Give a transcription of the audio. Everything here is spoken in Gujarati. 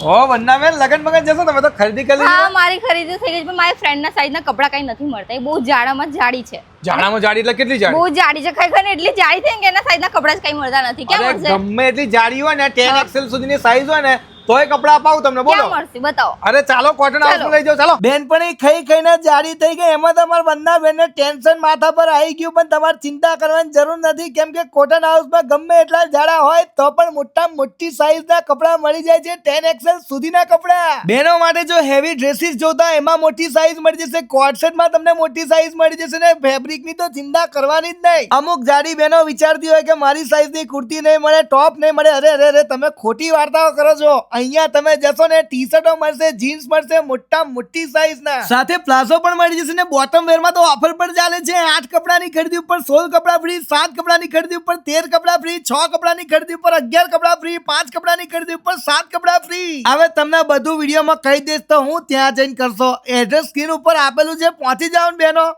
ઓ વંદનાબેન લગન બગન જશો તમે તો ખરીદી કરી હા મારી ખરીદી થઈ ગઈ છે, પણ મારી ફ્રેન્ડના સાઈઝના કપડા કઈ નથી મળતા. એ બહુ જાડામાં જાડી છે. જાડામાં જાડી એટલે કેટલી જાડી? બહુ જાડી છે ખરેખર ને, એટલી જાડી છે કે એના સાઈઝના કપડા જ કઈ મળતા નથી. ક્યાં મળશે? ગમે એટલી જાડી હોય ને 10XL સુધીની સાઈઝ હોય ને તોય કપડા અપાવું તમને. બોલો ક્યાં મળશે બતાવો. અરે ચાલો કોટન હાઉસમાં લઈ જાઓ ચાલો. બેનપણી ખાઈ ખાઈને જાડી થઈ ગઈ, એમાં તમારા વંદનાબેનને ટેન્શન માથા પર આવી ગયું, પણ તમારે ચિંતા કરવાની જરૂર નથી, કેમ કે કોટન હાઉસમાં ગમે એટલા જાડા હોય તો પણ મોટામાં મોટી સાઈઝના કપડા મળી જાય છે, 10XL સુધીના કપડા. બહેનો માટે જો હેવી ડ્રેસીસ જોતા એમાં મોટી સાઈઝ મળી જશે, કોટ સેટમાં તમને મોટી સાઈઝ મળી જશે ને ફેબ્રિકની તો ચિંતા કરવાની જ નહીં. અમુક જાડી બહેનો વિચારતી હોય કે મારી સાઈઝની કુર્તી નહીં મળે, ટોપ નહીં મળે. અરે અરે તમે ખોટી વાર્તાઓ કરો છો. અહીંયા તમે જશો ને ટી શર્ટો મળશે, જીન્સ મળશે, મોટા મોટી સાઈઝ ના, સાથે પ્લાઝો પણ મળી જશે ને બોટમ વેર માં તો ઓફર પણ ચાલે છે. 8 કપડાની ખરીદી ઉપર 16 કપડા ફ્રી, 7 કપડાની ખરીદી ઉપર 13 કપડા ફ્રી, 6 કપડાની ખરીદી ઉપર 11 કપડા ફ્રી, 5 કપડાની ખરીદી ઉપર 7 કપડા ફ્રી. હવે તમને બધું વિડીયોમાં કહી દઈશ તો હું ત્યાં જઈને કરશો. એડ્રેસ સ્ક્રીન ઉપર આપેલું છે, પહોંચી જાઓ ને બહેનો.